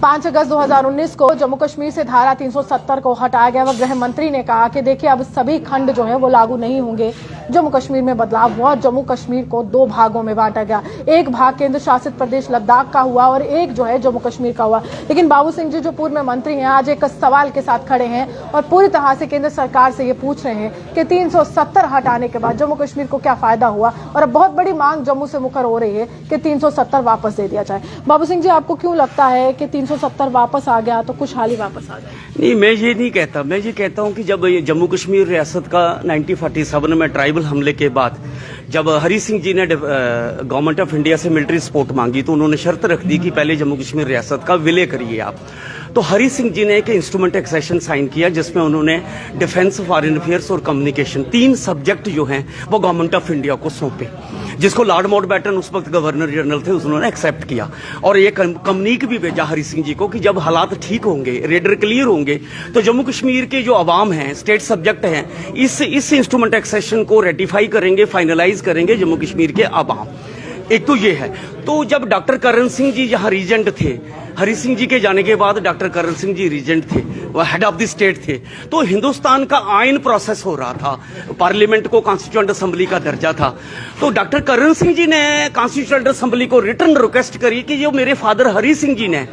5 अगस्त 2019 को जम्मू कश्मीर से धारा 370 को हटाया गया। वह गृह मंत्री ने कहा कि देखिए अब सभी खंड जो है वो लागू नहीं होंगे। जम्मू कश्मीर में बदलाव हुआ और जम्मू कश्मीर को 2 भागों में बांटा गया। एक भाग केंद्र शासित प्रदेश लद्दाख का हुआ और एक जो है जम्मू कश्मीर का हुआ। लेकिन बाबू सिंह जी जो पूर्व मंत्री हैं आज एक सवाल के साथ खड़े हैं और पूरी तरह से केंद्र सरकार से ये पूछ रहे हैं कि 370 हटाने के बाद जम्मू कश्मीर को क्या फायदा हुआ। और अब बहुत बड़ी मांग जम्मू से मुखर हो रही है कि 370 वापस दे दिया जाए। बाबू सिंह जी आपको क्यों लगता है कि 370 वापस आ गया तो खुशहाली वापस आ जाए? नहीं, मैं ये नहीं कहता। मैं ये कहता हूं कि जब ये जम्मू कश्मीर रियासत का 1947 में ट्राइबल हमले के बाद जब हरी सिंह जी ने गवर्नमेंट ऑफ इंडिया से मिलिट्री सपोर्ट मांगी तो उन्होंने शर्त रख दी कि पहले जम्मू कश्मीर रियासत का विलय करिए आप। तो हरी सिंह जी ने एक इंस्ट्रूमेंट एक्सेशन साइन किया जिसमें उन्होंने डिफेंस, फॉरेन अफेयर्स और कम्युनिकेशन 3 सब्जेक्ट जो हैं वो गवर्नमेंट ऑफ इंडिया को सौंपे, जिसको लॉर्ड माउंटबेटन उस वक्त गवर्नर जनरल थे, उन्होंने एक्सेप्ट किया। और ये कम्युनिक भी भेजा हरी सिंह जी को कि जब हालात ठीक होंगे, रेडर क्लियर होंगे तो जम्मू कश्मीर के जो अवाम हैं, स्टेट सब्जेक्ट हैं, इस इंस्ट्रूमेंट एक्सेशन को रेटिफाई करेंगे, फाइनलाइज करेंगे जम्मू कश्मीर के अवाम। एक तो ये है। तो जब डॉक्टर करण सिंह जी यहाँ रीजेंट थे, हरी सिंह जी के जाने के बाद डॉक्टर करण सिंह जी रीजेंट थे, वो हेड ऑफ द स्टेट थे, तो हिंदुस्तान का आइन प्रोसेस हो रहा था, पार्लियामेंट को कॉन्स्टिट्यूएंट असेंबली का दर्जा था। तो डॉक्टर करण सिंह जी ने कॉन्स्टिट्यूएंट असेंबली को रिटर्न रिक्वेस्ट करी कि जो मेरे फादर हरी सिंह जी ने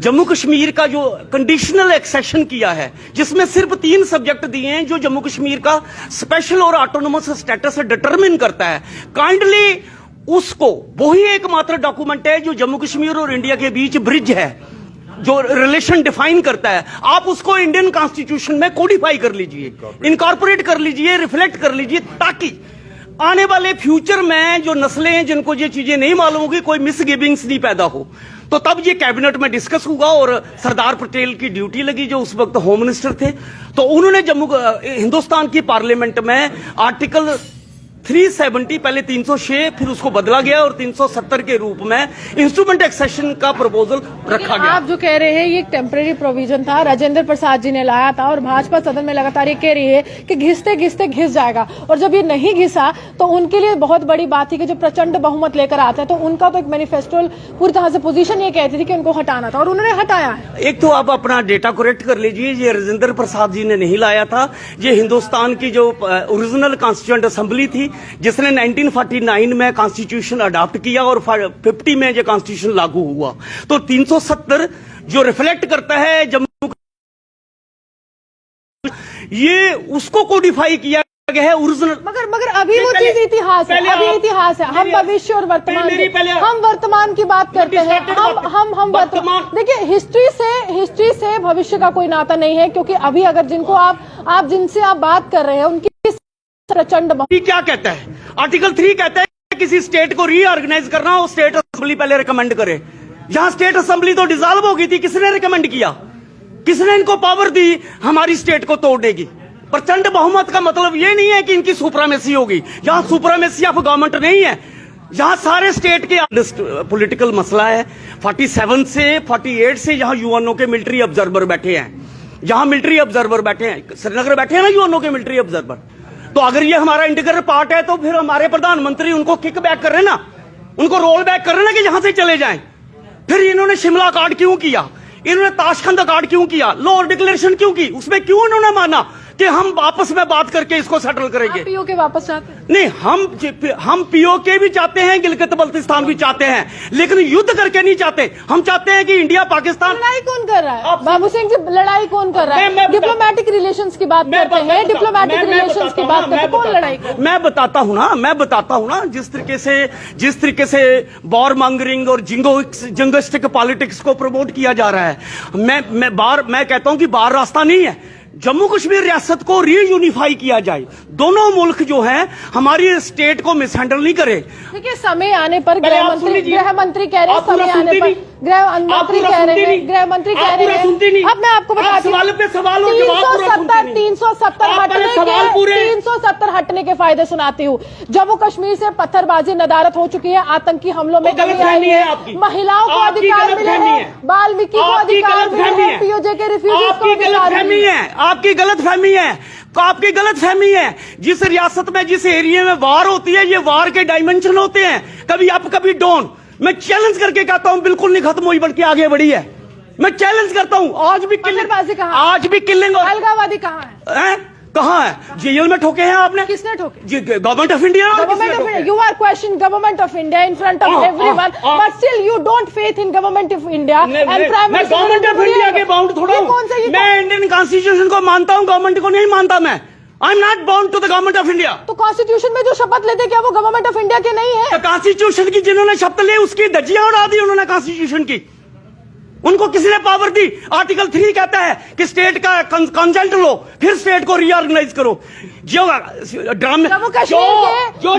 जम्मू कश्मीर का जो कंडीशनल एक्सेशन किया है जिसमें सिर्फ 3 सब्जेक्ट दिए हैं जो जम्मू कश्मीर का स्पेशल और ऑटोनोमस स्टेटस डिटरमिन करता है, काइंडली उसको, वही एकमात्र डॉक्यूमेंट है जो जम्मू कश्मीर और इंडिया के बीच ब्रिज है, जो रिलेशन डिफाइन करता है, आप उसको इंडियन कॉन्स्टिट्यूशन में कोडिफाई कर लीजिए, इनकॉर्पोरेट कर लीजिए, रिफ्लेक्ट कर लीजिए, ताकि आने वाले फ्यूचर में जो नस्लें हैं जिनको ये चीजें नहीं मालूम होगी, कोई मिसगिविंग्स नहीं पैदा हो। तो तब ये कैबिनेट में डिस्कस हुआ और सरदार पटेल की ड्यूटी लगी जो उस वक्त होम मिनिस्टर थे। तो उन्होंने हिंदुस्तान की पार्लियामेंट में आर्टिकल 370, पहले 306, फिर उसको बदला गया और 370 के रूप में इंस्ट्रूमेंट एक्सेशन का प्रपोजल रखा गया। आप जो कह रहे हैं ये एक टेम्परेरी प्रोविजन था, राजेंद्र प्रसाद जी ने लाया था और भाजपा सदन में लगातार ये कह रही है कि घिसते घिसते घिस जाएगा। और जब ये नहीं घिसा तो उनके लिए बहुत बड़ी बात थी कि जो प्रचंड बहुमत लेकर आते हैं तो उनका तो एक मैनिफेस्टो पूरी तरह से पोजीशन ये कहती थी कि उनको हटाना था और उन्होंने हटाया है। एक तो आप अपना डेटा करेक्ट कर लीजिए, ये राजेंद्र प्रसाद जी ने नहीं लाया था, ये हिंदुस्तान की जो ओरिजिनल कॉन्स्टिट्यूएंट असेंबली थी जिसने 1949 में कॉन्स्टिट्यूशन अडॉप्ट किया और 50 में ये कॉन्स्टिट्यूशन लागू हुआ। तो 370 जो रिफ्लेक्ट करता है जम्मू, ये उसको कोडिफाई किया गया है ओरिजिनल। मगर अभी वो चीज इतिहास है, अभी इतिहास है। हम भविष्य और वर्तमान की बात करते हैं। हम वर्तमान, देखिए हिस्ट्री से भविष्य का कोई नाता नहीं है, क्योंकि अभी अगर जिनको आप जिनसे आप बात कर रहे हैं उनकी प्रचंड क्या कहता है, आर्टिकल 3 कहता है किसी स्टेट को रीऑर्गेनाइज करना हो, स्टेट असेंबली पहले रिकमेंड करे। यहां स्टेट असेंबली तो डिसॉल्व हो गई थी, किसने रिकमेंड किया, किसने इनको पावर दी हमारी स्टेट को तोड़ने की? प्रचंड बहुमत का मतलब ये नहीं है कि इनकी सुप्रीमेसी होगी। यहां सुप्रीमेसी ऑफ गवर्नमेंट नहीं है, यहां सारे स्टेट के पॉलिटिकल मसला है। 47 से 48 से यहां यूएनओ के मिलिट्री ऑब्जर्वर बैठे हैं, यहां मिलिट्री ऑब्जर्वर बैठे हैं, श्रीनगर बैठे हैं ना यूएनओ के मिलिट्री ऑब्जर्वर। तो अगर ये हमारा इंटीग्रल पार्ट है तो फिर हमारे प्रधानमंत्री उनको किक बैक कर रहे ना, उनको रोल बैक कर रहे ना कि यहां से चले जाएं। फिर इन्होंने शिमला कार्ड क्यों किया, इन्होंने ताशखंद कार्ड क्यों किया, लाहौर डिक्लेरेशन क्यों की, उसमें क्यों इन्होंने माना कि हम आपस में बात करके इसको सेटल करेंगे? पीओके वापस चाहते हैं? नहीं, हम पीओके भी चाहते हैं, गिलगित बल्तिस्तान भी चाहते हैं, लेकिन युद्ध करके नहीं चाहते। हम चाहते हैं कि इंडिया पाकिस्तान। लड़ाई कौन कर रहा है बाबू सिंह जी, लड़ाई कौन कर रहा है? डिप्लोमेटिक रिलेशंस की बात करते हैं, डिप्लोमेटिक रिलेशंस की बात करते हैं, कौन लड़ाई कर रहा है? मैं बताता हूं ना जिस तरीके से वॉर मॉन्गरिंग और जिंगोस्टिक पॉलिटिक्स को प्रमोट किया जा रहा है। मैं कहता हूं कि बाहर रास्ता नहीं है, जम्मू कश्मीर रियासत को रीयूनिफाई किया जाए, दोनों मुल्क जो हैं हमारी स्टेट को मिसहैंडल नहीं करे। देखिए समय आने पर गृह मंत्री कह रहे हैं, समय आने पर गृह मंत्री कह रहे हैं, अब मैं आपको बताती हूँ 370 हटने के फायदे सुनाती हूँ। जम्मू कश्मीर से पत्थरबाजी नदारत हो चुकी है, आतंकी हमलों में कमी आई है, महिलाओं को अधिकार मिले हैं, वाल्मीकि को अधिकार मिले हैं, पीओजे के रिफ्यूजीज को अधिकार मिले हैं। आपकी गलतफहमी है। जिस रियासत में, जिस एरिया में वार होती है, ये वार के डायमेंशन होते हैं, कभी अप कभी डाउन। मैं चैलेंज करके कहता हूं बिल्कुल नहीं खत्म हुई बल्कि आगे बढ़ी है। मैं चैलेंज करता हूँ, आज भी पत्थरबाजी कहाँ? आज भी किलिंग अलगाववादी कहाँ है? कहाँ है? जेल में ठोके हैं आपने? किसने ठोके? जी government of India. Government of India. You are questioning government of India in front of everyone, but still you don't faith in government of India and Prime मैं Minister. गवर्नमेंट ऑफ इंडिया के bound थोड़ा ये कौन सा हूँ, ये मैं Indian constitution को मानता हूँ, गवर्नमेंट को नहीं मानता मैं। I am not bound to the government of India. तो कॉन्स्टिट्यूशन में जो शपथ लेते क्या वो गवर्नमेंट ऑफ इंडिया के नहीं है? कॉन्स्टिट्यूशन की जिन्होंने शपथ ली उसकी धज्जियां उड़ा दी उन्होंने कॉन्स्टिट्यूशन की। उनको किसने पावर दी? आर्टिकल 3 कहता है कि स्टेट का कंसेंट लो, फिर स्टेट को रीऑर्गेनाइज करो। जो ड्रामे जो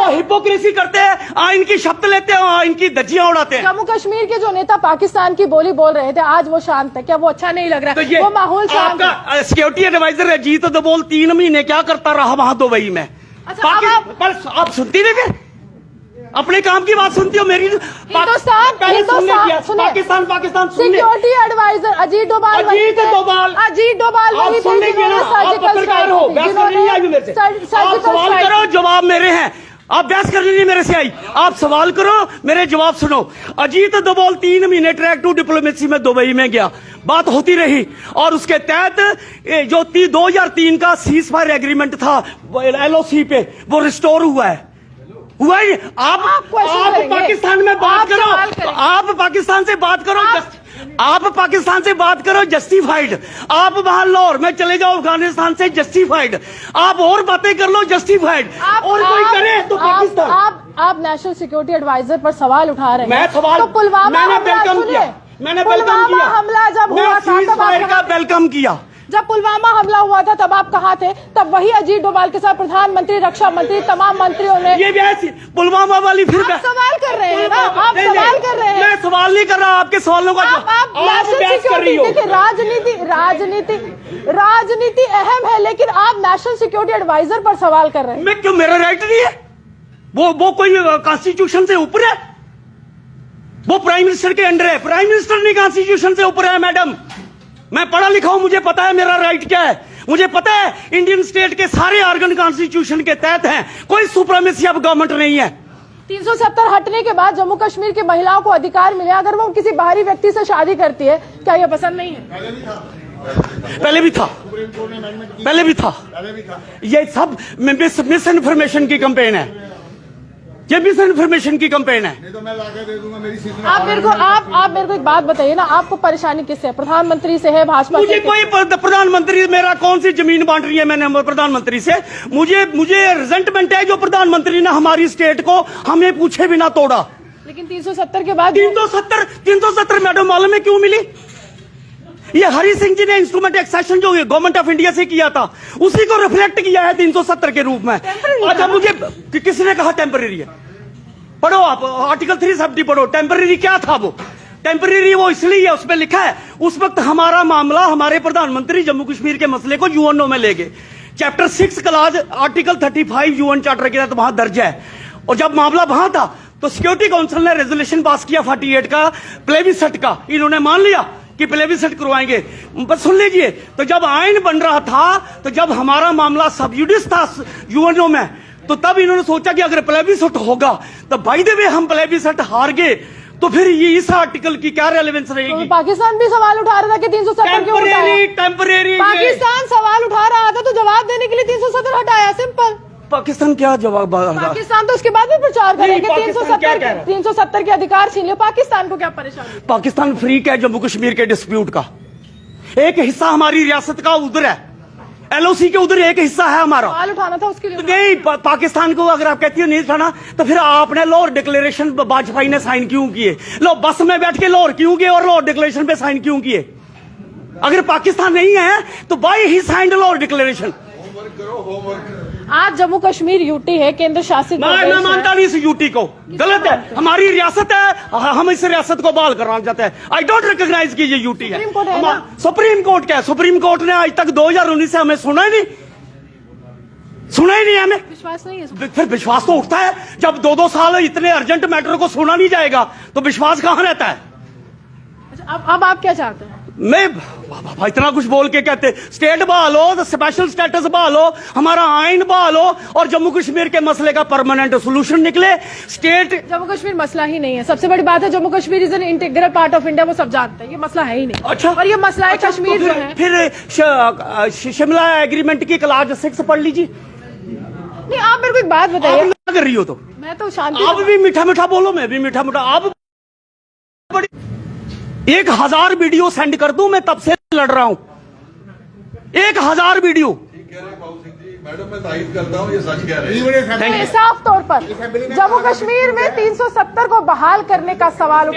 हिपोक्रेसी करते हैं, इनकी शपथ लेते हैं, इनकी धज्जियां उड़ाते हैं। जम्मू कश्मीर के जो नेता पाकिस्तान की बोली बोल रहे थे, आज वो शांत है, क्या वो अच्छा नहीं लग रहा? तो ये वो माहौल शांत है। आपका सिक्योरिटी एडवाइजर अजीत दोभाल 3 महीने क्या करता रहा वहां दुबई में? अच्छा, पर आप सुनती नहीं फिर? अपने काम की बात सुनती हो मेरी? हिंदुस्तान पाकिस्तान सिक्योरिटी एडवाइजर अजीत डोभाल आप सुन लीजिए ना, आप पत्रकार हो, बहस करने नहीं आई मेरे से। आप सवाल करो, जवाब मेरे हैं। आप बहस करने नहीं मेरे से आई, आप सवाल करो, मेरे जवाब सुनो। अजीत डोभाल 3 महीने ट्रैक टू डिप्लोमेसी में दुबई में गया, बात होती रही और उसके तहत जो 2003 का सीज फायर एग्रीमेंट था LOC पे, वो रिस्टोर हुआ है। आप पाकिस्तान में बात करो, आप पाकिस्तान से बात करो, आप पाकिस्तान से बात करो जस्टिफाइड। आप वहां लाहौर में चले जाओ अफगानिस्तान से जस्टिफाइड, आप और बातें कर लो जस्टिफाइड, और कोई करे तो पाकिस्तान। आप नेशनल सिक्योरिटी एडवाइजर पर सवाल उठा रहे हैं। मैं सवाल तो पुलवामा मैंने वेलकम किया, मैंने वेलकम किया, हमला जब हुआ था तब वेलकम किया। जब पुलवामा हमला हुआ था तब आप कहाँ थे? तब वही अजीत डोभाल के साथ प्रधानमंत्री, रक्षा मंत्री, तमाम मंत्रियों ने ये पुलवामा वाली फिर आप सवाल कर रहे हैं ना? आप सवाल कर रहे हैं। मैं सवाल नहीं कर रहा, आपके सवालों का आप नेशनल सिक्योरिटी, देखिए राजनीति अहम है, लेकिन आप नेशनल सिक्योरिटी एडवाइजर पर सवाल कर रहे हैं। मैं क्यों, मेरा राइट नहीं है? वो कोई कॉन्स्टिट्यूशन से ऊपर है? वो प्राइम मिनिस्टर के अंडर है, प्राइम मिनिस्टर नहीं कॉन्स्टिट्यूशन से ऊपर है मैडम। मैं पढ़ा लिखा हूं, मुझे पता है मेरा राइट क्या है। मुझे पता है इंडियन स्टेट के सारे ऑर्गन कॉन्स्टिट्यूशन के तहत हैं, कोई सुप्रीमेसी ऑफ गवर्नमेंट नहीं है। 370 हटने के बाद जम्मू कश्मीर की महिलाओं को अधिकार मिले, अगर वो किसी बाहरी व्यक्ति से शादी करती है, क्या ये पसंद नहीं है? पहले भी था। ये सब मिस इन्फॉर्मेशन की कंपेन है, ये मिस इन्फॉर्मेशन की कंपेन है। नहीं तो मैं लाके दे दूंगा मेरी सीट। आप मेरे को एक बात बताइए ना, आपको परेशानी किससे है? प्रधानमंत्री से है, भाजपा से? मुझे कोई प्रधानमंत्री, मेरा कौन सी जमीन बांट रही है मैंने प्रधानमंत्री से? मुझे रिजेंटमेंट है जो प्रधानमंत्री ने हमारी स्टेट को हमें पूछे बिना तोड़ा। लेकिन 370 के बाद 370 मैडम मालूम है क्यों मिली? ये हरि सिंह जी ने इंस्ट्रूमेंट एक्सेशन जो गवर्नमेंट ऑफ इंडिया से किया था, उसी को रिफ्लेक्ट किया है 370 के रूप में। अच्छा, मुझे किसने कहा टेम्परेरी है? पढ़ो आप आर्टिकल 370 पढ़ो। टेम्परेरी क्या था? वो टेम्परेरी वो इसलिए है, उसमें लिखा है उस वक्त हमारा मामला, हमारे प्रधानमंत्री जम्मू कश्मीर के मसले को यूएनओ में ले गए। Chapter 6 clause article 35 UN charter के तहत वहां दर्ज है। और जब मामला वहां था तो सिक्योरिटी काउंसिल ने रेजोल्यूशन पास किया 48 का, प्लेबिसट का। इन्होंने मान लिया कि प्लेबिसट करवाएंगे। बस सुन लीजिए, तो जब आइन बन रहा था, तो जब हमारा मामला सब जुडिस था यूएनओ में, तो तब इन्होंने सोचा कि अगर प्लेबिसट होगा तो बाय द वे हम प्लेबिसट हार गए, तो फिर ये इस आर्टिकल की क्या रेलेवेंस रहेगी? तो पाकिस्तान भी सवाल उठा रहा था कि 370 क्यों उठाया? टेम्परेरी पाकिस्तान सवाल उठा रहा था तो जवाब देने के लिए 370 हटाया, सिंपल। पाकिस्तान क्या जवाब? पाकिस्तान तो उसके बाद भी प्रचार करेंगे 370 के अधिकार छीन लियो। पाकिस्तान को क्या परेशानी? पाकिस्तान फ्रीक है जम्मू कश्मीर के डिस्प्यूट का। एक हिस्सा हमारी रियासत का उधर है, LOC के उधर एक हिस्सा है हमारा। सवाल उठाना था उसके लिए। नहीं, पाकिस्तान को अगर आप कहती हो नहीं उठाना, तो फिर आपने लाहौर डिक्लेरेशन वाजपेयी ने साइन क्यों किए? लो बस में बैठ के लाहौर क्यों गए और लाहौर डिक्लेरेशन पे साइन क्यों किए? अगर पाकिस्तान नहीं है तो बाय ही साइंड लाहौर डिक्लेरेशन। होमवर्क करो, होमवर्क। आज जम्मू कश्मीर यूटी है, केंद्र शासित प्रदेश मैं मानता नहीं इस यूटी को, गलत है। हमारी रियासत है, हम इस रियासत को बहाल करना चाहते हैं। आई डोंट रिकॉग्नाइज कि ये यूटी है। सुप्रीम कोर्ट क्या है? सुप्रीम कोर्ट ने आज तक 2019 से हमें सुना ही नहीं हमें। विश्वास नहीं है। फिर विश्वास तो उठता है जब 2-2 साल इतने अर्जेंट मैटर को सुना नहीं जाएगा, तो विश्वास कहां रहता है? अब आप क्या चाहते हैं? मैं इतना कुछ बोल के कहते स्टेट बहालो, स्पेशल स्टेटस बहालो, हमारा आइन बहालो और जम्मू कश्मीर के मसले का परमानेंट सोल्यूशन निकले। स्टेट जम्मू कश्मीर मसला ही नहीं है। सबसे बड़ी बात है Jammu Kashmir is an integral part of India, वो सब जानते हैं, ये मसला है ही नहीं। अच्छा, और ये मसला है कश्मीर तो जो है। फिर शिमला एग्रीमेंट की क्लास 6 पढ़ लीजिए। नहीं, आप मेरे को एक बात आप बताइए। क्या कर रही हो? तो मैं तो शांति आप भी मीठा मीठा बोलो, मैं भी मीठा मीठा। आप 1000 वीडियो सेंड कर दूं, मैं तब से लड़ रहा हूं। 1000 वीडियो। ठीक कह रहे हैं बाबू सिंह जी, मैडम मैं तारीफ करता हूँ, ये सच कह रहे हैं। साफ तौर पर जम्मू कश्मीर में 370 को बहाल करने का सवाल